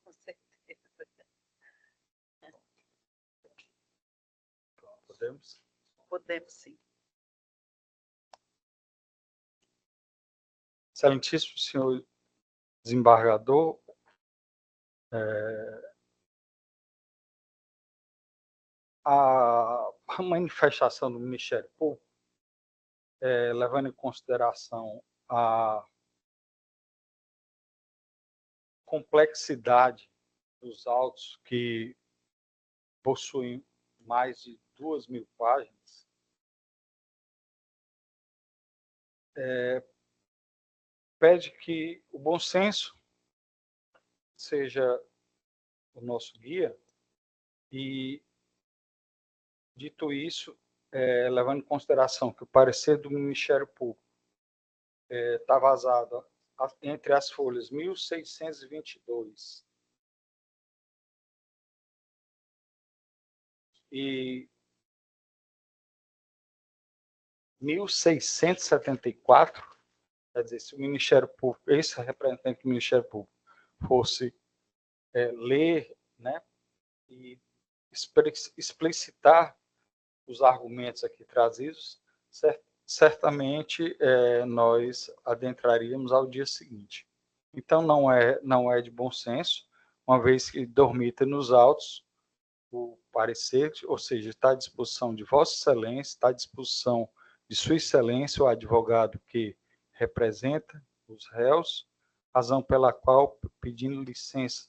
Com certeza. Podemos? Podemos, sim. Excelentíssimo senhor desembargador, a manifestação do Ministério Público, levando em consideração a complexidade dos autos que possuem mais de 2.000 páginas, pede que o bom senso seja o nosso guia e, dito isso, levando em consideração que o parecer do Ministério Público está vazado entre as folhas 1622 e 1674, quer dizer, se o Ministério Público, esse representante do Ministério Público, fosse ler, né, e explicitar os argumentos aqui trazidos, certamente nós adentraríamos ao dia seguinte. Então, não é de bom senso, uma vez que dormita nos autos o parecer, ou seja, está à disposição de Vossa Excelência, está à disposição de Sua Excelência, o advogado que representa os réus, razão pela qual, pedindo licença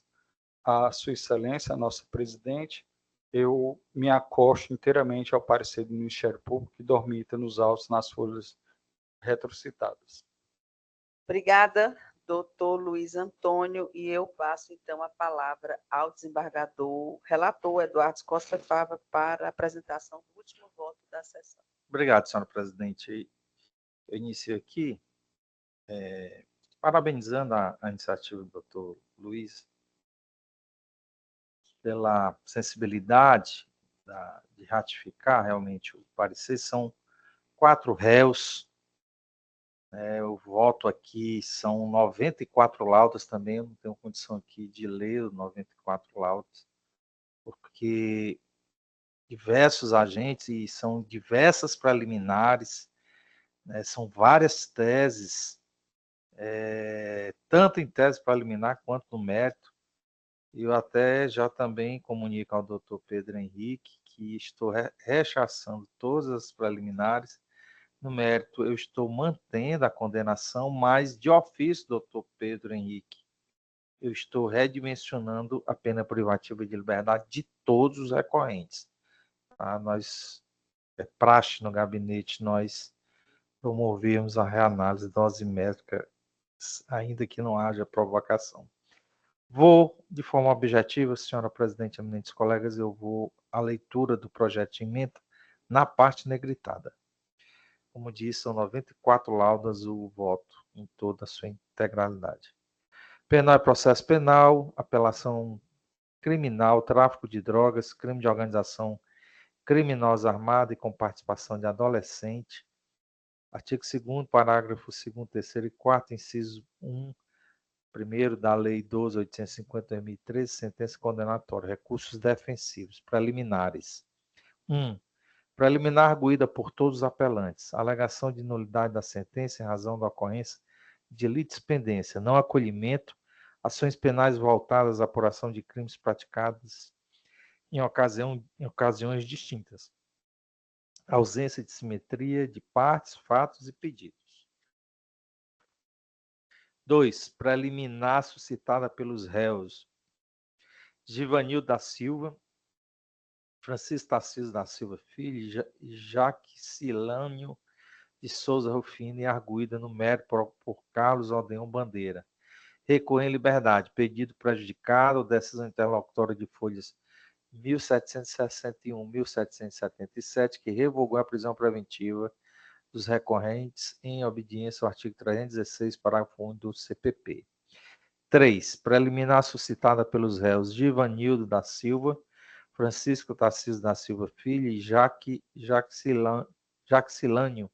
à Sua Excelência, a nossa presidente, eu me acosto inteiramente ao parecer do Ministério Público que dormita nos autos nas folhas retrocitadas. Obrigada, doutor Luiz Antônio, e eu passo, então, a palavra ao desembargador, relator Eduardo Costa Fava, para a apresentação do último voto da sessão. Obrigado, senhora presidente. Eu inicio aqui parabenizando a iniciativa do doutor Luiz pela sensibilidade de ratificar realmente o parecer. São 4 réus. Eu voto aqui, são 94 laudas também, eu não tenho condição aqui de ler os 94 laudas, porque diversos agentes, e são diversas preliminares, né, são várias teses, tanto em tese preliminar quanto no mérito. Eu até já também comunico ao doutor Pedro Henrique que estou rechaçando todas as preliminares. No mérito, eu estou mantendo a condenação, mas de ofício, doutor Pedro Henrique, eu estou redimensionando a pena privativa de liberdade de todos os recorrentes. Tá? É praxe no gabinete, nós promovemos a reanálise dosimétrica, ainda que não haja provocação. Vou, de forma objetiva, senhora presidente, eminentes colegas, eu vou à leitura do projeto de emenda na parte negritada. Como disse, são 94 laudas o voto em toda a sua integralidade. Penal e processo penal, apelação criminal, tráfico de drogas, crime de organização criminosa armada e com participação de adolescente. Artigo 2º, parágrafo 2º, 3º e 4º, inciso 1, primeiro da Lei 12.850/2013, sentença condenatória, recursos defensivos, preliminares. 1. Preliminar arguída por todos os apelantes. Alegação de nulidade da sentença em razão da ocorrência de litispendência, não acolhimento, ações penais voltadas à apuração de crimes praticados em ocasiões distintas. Ausência de simetria de partes, fatos e pedidos. 2. Preliminar suscitada pelos réus Givanil da Silva, Francisco Tarcísio da Silva Filho e Jaquicilânio de Souza Rufino, e arguída no mérito por Carlos Aldeão Bandeira, recorrer em liberdade, pedido prejudicado ou decisão interlocutória de folhas 1761, 1777, que revogou a prisão preventiva dos recorrentes em obediência ao artigo 316, parágrafo 1 do CPP. 3. Preliminar suscitada pelos réus Givanildo da Silva, Francisco Tarcísio da Silva Filho e Jaxilânio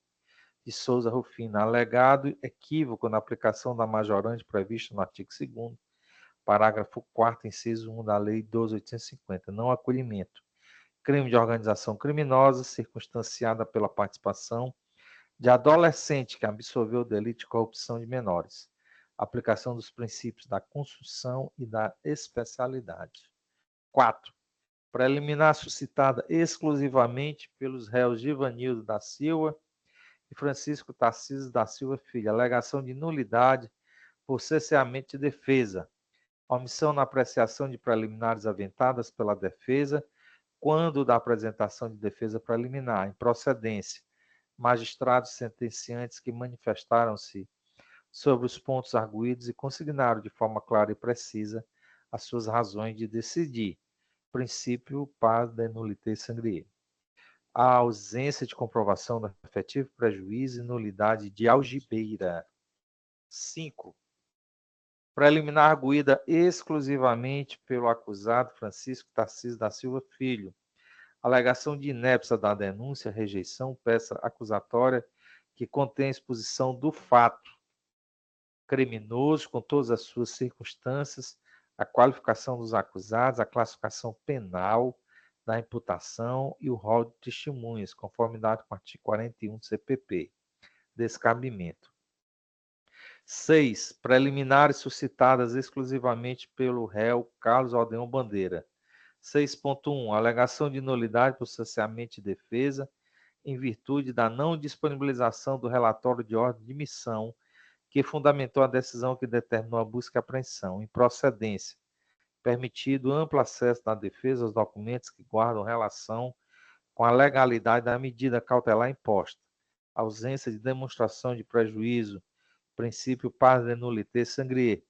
de Souza Rufino, alegado equívoco na aplicação da majorante prevista no artigo 2º, parágrafo 4º, inciso 1 da Lei 12.850, não acolhimento. Crime de organização criminosa, circunstanciada pela participação de adolescente que absorveu o delito de corrupção de menores. Aplicação dos princípios da construção e da especialidade. 4. Preliminar suscitada exclusivamente pelos réus Givanildo da Silva e Francisco Tarcísio da Silva Filho. Alegação de nulidade por cesseamento de defesa. Omissão na apreciação de preliminares aventadas pela defesa quando da apresentação de defesa preliminar. Improcedência. Magistrados sentenciantes que manifestaram-se sobre os pontos arguídos e consignaram de forma clara e precisa as suas razões de decidir. Princípio par de nullité sangrier. A ausência de comprovação do efetivo prejuízo e nulidade de algibeira. 5. Preliminar arguída exclusivamente pelo acusado Francisco Tarcísio da Silva Filho. Alegação de inépcia da denúncia, rejeição, peça acusatória que contém a exposição do fato criminoso com todas as suas circunstâncias, a qualificação dos acusados, a classificação penal da imputação e o rol de testemunhas, conformidade com o artigo 41 do CPP. Descabimento. 6. Preliminares suscitadas exclusivamente pelo réu Carlos Aldeão Bandeira. 6.1. Alegação de nulidade por cesseamento de defesa em virtude da não disponibilização do relatório de ordem de missão que fundamentou a decisão que determinou a busca e apreensão. Improcedência. Permitido amplo acesso da defesa aos documentos que guardam relação com a legalidade da medida cautelar imposta. Ausência de demonstração de prejuízo. Princípio par de nullité sangrier.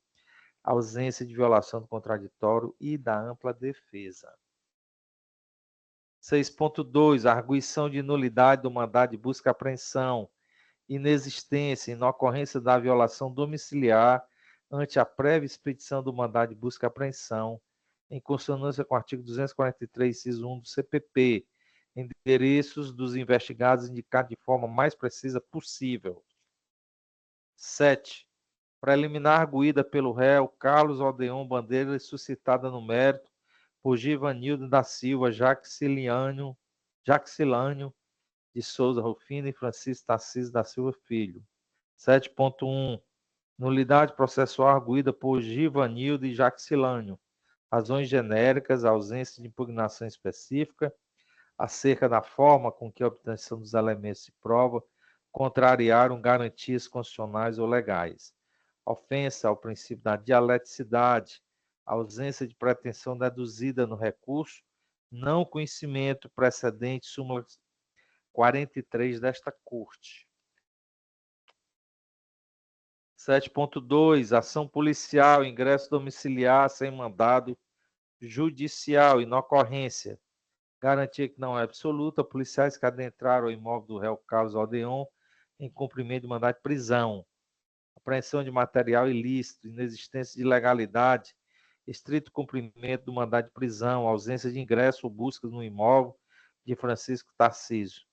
Ausência de violação do contraditório e da ampla defesa. 6.2. Arguição de nulidade do mandado de busca e apreensão. Inexistência, inocorrência da violação domiciliar ante a prévia expedição do mandado de busca e apreensão, em consonância com o artigo 243, inciso 1 do CPP, endereços dos investigados indicados de forma mais precisa possível. 7. Preliminar arguída pelo réu Carlos Aldeão Bandeira e suscitada no mérito por Givanildo da Silva Jaxilânio de Souza Rufino e Francisco Tarcísio da Silva Filho. 7.1. Nulidade processual arguída por Givanildo e Jaxilânio. Razões genéricas, ausência de impugnação específica, acerca da forma com que a obtenção dos elementos de prova contrariaram garantias constitucionais ou legais. Ofensa ao princípio da dialeticidade, ausência de pretensão deduzida no recurso, não conhecimento precedente, súmula 43 desta Corte. 7.2. Ação policial, ingresso domiciliar sem mandado judicial, inocorrência. Garantia que não é absoluta, policiais que adentraram o imóvel do réu Carlos Aldeão em cumprimento de mandado de prisão. Apreensão de material ilícito, inexistência de legalidade, estrito cumprimento do mandado de prisão, ausência de ingresso ou busca no imóvel de Francisco Tarcísio.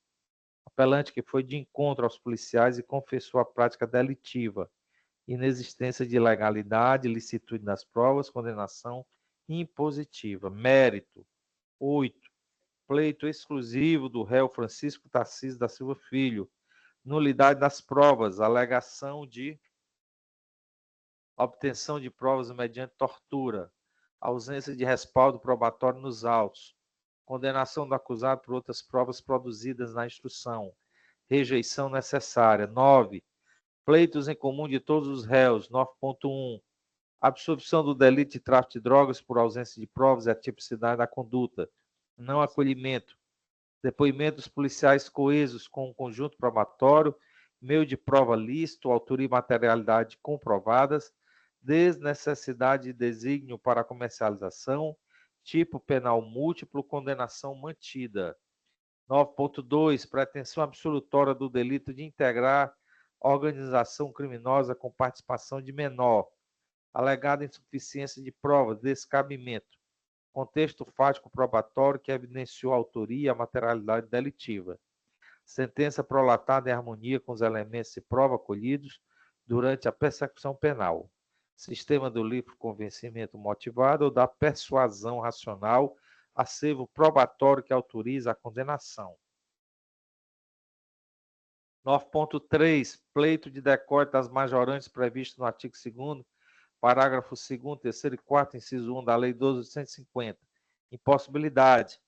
Apelante que foi de encontro aos policiais e confessou a prática delitiva, inexistência de legalidade, licitude das provas, condenação impositiva. Mérito. 8. Pleito exclusivo do réu Francisco Tarcísio da Silva Filho. Nulidade das provas, alegação de obtenção de provas mediante tortura, ausência de respaldo probatório nos autos, condenação do acusado por outras provas produzidas na instrução, rejeição necessária. 9. Pleitos em comum de todos os réus. 9.1. Absorção do delito de tráfico de drogas por ausência de provas e a tipicidade da conduta. Não acolhimento. Depoimentos policiais coesos com um conjunto probatório, meio de prova lícito, autoria e materialidade comprovadas, desnecessidade de desígnio para comercialização, tipo penal múltiplo, condenação mantida. 9.2, pretensão absolutória do delito de integrar organização criminosa com participação de menor, alegada insuficiência de provas, descabimento, contexto fático probatório que evidenciou a autoria e a materialidade delitiva, sentença prolatada em harmonia com os elementos de prova colhidos durante a persecução penal, sistema do livre convencimento motivado ou da persuasão racional, acervo probatório que autoriza a condenação. 9.3, pleito de decório das majorantes previsto no artigo 2º, parágrafo 2º, 3º e 4º, inciso 1 da Lei 12.850. Impossibilidade.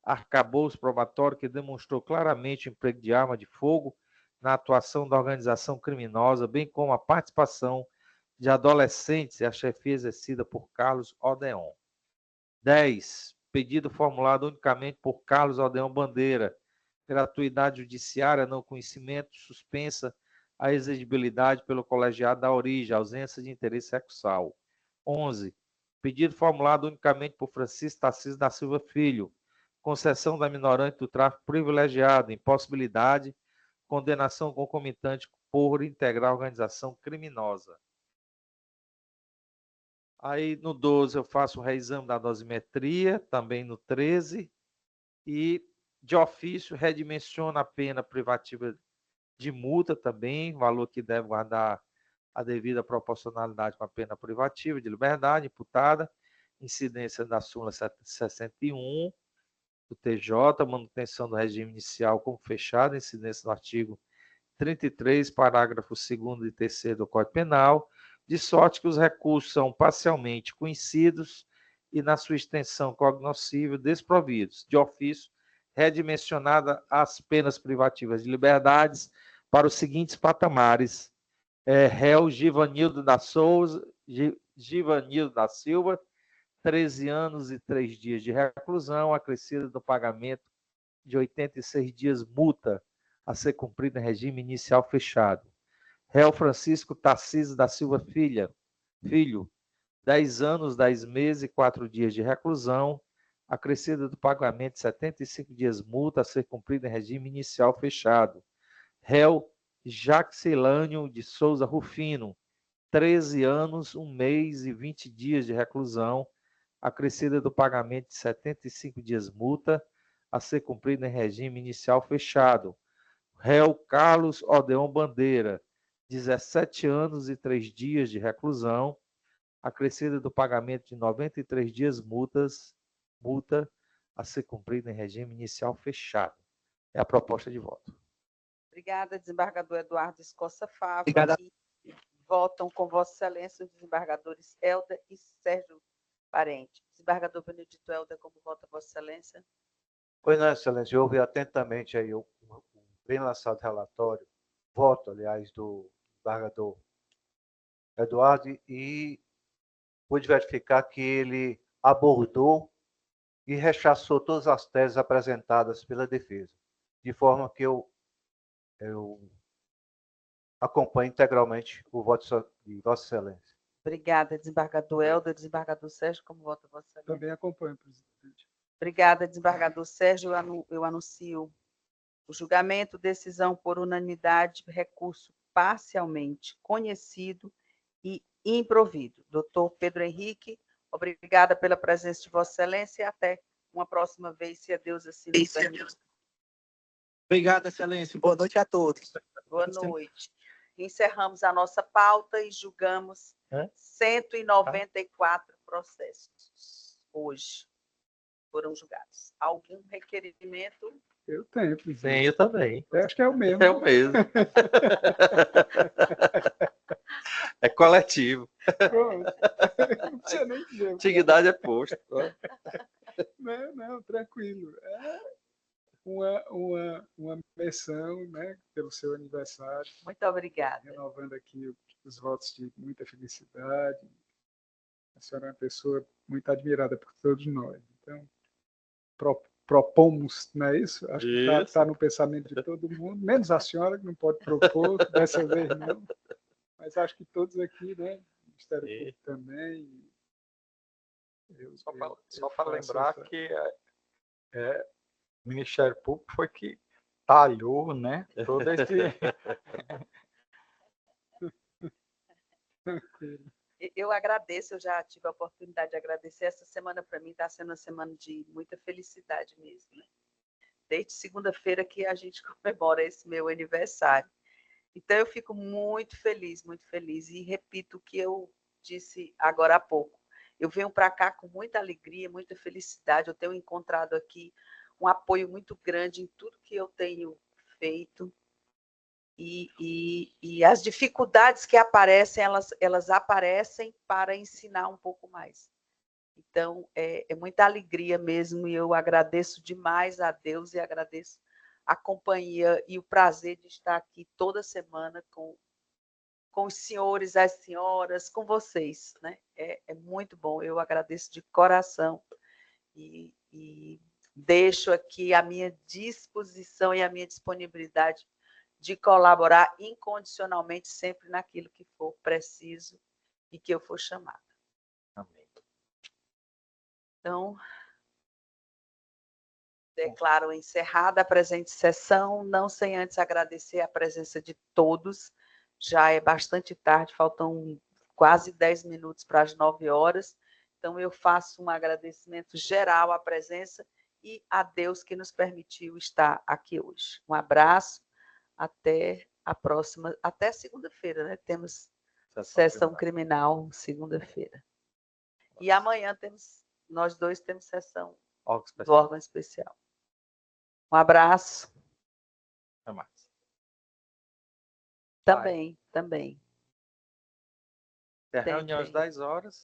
Arcabouço probatório que demonstrou claramente o emprego de arma de fogo na atuação da organização criminosa, bem como a participação de adolescentes e a chefia exercida por Carlos Odeon. 10. Pedido formulado unicamente por Carlos Odeon Bandeira. Gratuidade judiciária, não conhecimento, suspensa a exigibilidade pelo colegiado da origem, ausência de interesse recursal. 11. Pedido formulado unicamente por Francisco Tarcísio da Silva Filho. Concessão da minorante do tráfico privilegiado, impossibilidade, condenação concomitante por integrar organização criminosa. Aí no 12 eu faço o reexame da dosimetria, também no 13, e de ofício redimensiona a pena privativa de multa também, valor que deve guardar a devida proporcionalidade com a pena privativa de liberdade imputada, incidência da súmula 61 do TJ, manutenção do regime inicial como fechado, incidência do artigo 33, parágrafo 2º e 3º do Código Penal, de sorte que os recursos são parcialmente conhecidos e, na sua extensão cognoscível, desprovidos. De ofício, redimensionada as penas privativas de liberdades para os seguintes patamares. Réu Givanildo da Silva, 13 anos e 3 dias de reclusão, acrescida do pagamento de 86 dias multa a ser cumprida em regime inicial fechado. Réu Francisco Tarcísio da Silva Filho, 10 anos, 10 meses e 4 dias de reclusão, acrescida do pagamento de 75 dias multa a ser cumprida em regime inicial fechado. Réu Jaxilânio de Souza Rufino, 13 anos, 1 mês e 20 dias de reclusão, acrescida do pagamento de 75 dias multa a ser cumprida em regime inicial fechado. Réu Carlos Odeon Bandeira, 17 anos e 3 dias de reclusão, acrescida do pagamento de 93 dias multa a ser cumprida em regime inicial fechado. É a proposta de voto. Obrigada, desembargador Eduardo Escossa Fava. Obrigada. Votam com Vossa Excelência os desembargadores Helder e Sérgio Parente. Desembargador Benedito Helder, como vota Vossa Excelência? Pois não, Excelência, eu ouvi atentamente aí o bem lançado relatório, voto, aliás, do desembargador Eduardo, e pude verificar que ele abordou e rechaçou todas as teses apresentadas pela defesa, de forma que eu acompanho integralmente o voto de Vossa Excelência. Obrigada, desembargador Helder. Desembargador Sérgio, como vota Vossa Excelência? Também acompanho, presidente. Obrigada, desembargador Sérgio. Eu anuncio o julgamento, decisão por unanimidade, recurso parcialmente conhecido e improvido. Doutor Pedro Henrique, obrigada pela presença de Vossa Excelência e até uma próxima vez, se a Deus assim nos permitir. Obrigado, Excelência. Boa noite a todos. Boa noite. Encerramos a nossa pauta e julgamos 194 processos hoje foram julgados. Algum requerimento? Eu tenho, presidente. Tenho também. Eu acho que é o mesmo. É o mesmo. É coletivo. Pronto. Não precisa nem dizer. Antiguidade é posto. Não, tranquilo. É uma menção, né, pelo seu aniversário. Muito obrigada. Renovando aqui os votos de muita felicidade. A senhora é uma pessoa muito admirada por todos nós. Então, propomos, não é isso? Acho que está no pensamento de todo mundo, menos a senhora, que não pode propor, dessa vez não. Mas acho que todos aqui, né, Ministério Público também. Só para lembrar que o Ministério Público foi que talhou, né, todo esse... Eu agradeço, eu já tive a oportunidade de agradecer. Essa semana, para mim, está sendo uma semana de muita felicidade mesmo, né? Desde segunda-feira que a gente comemora esse meu aniversário. Então, eu fico muito feliz, e repito o que eu disse agora há pouco. Eu venho para cá com muita alegria, muita felicidade. Eu tenho encontrado aqui um apoio muito grande em tudo que eu tenho feito. E as dificuldades que aparecem, elas aparecem para ensinar um pouco mais. Então, é muita alegria mesmo, e eu agradeço demais a Deus e agradeço a companhia e o prazer de estar aqui toda semana com os senhores, as senhoras, com vocês, né? É muito bom, eu agradeço de coração e deixo aqui a minha disposição e a minha disponibilidade de colaborar incondicionalmente sempre naquilo que for preciso e que eu for chamada. Amém. Então, declaro encerrada a presente sessão, não sem antes agradecer a presença de todos. Já é bastante tarde, faltam quase 10 minutos para as 9 horas. Então, eu faço um agradecimento geral à presença e a Deus que nos permitiu estar aqui hoje. Um abraço, até a próxima, até segunda-feira, né? Temos sessão criminal segunda-feira. E amanhã nós dois temos sessão do órgão especial. Um abraço. Até mais. Também. Tem a reunião às 10 horas.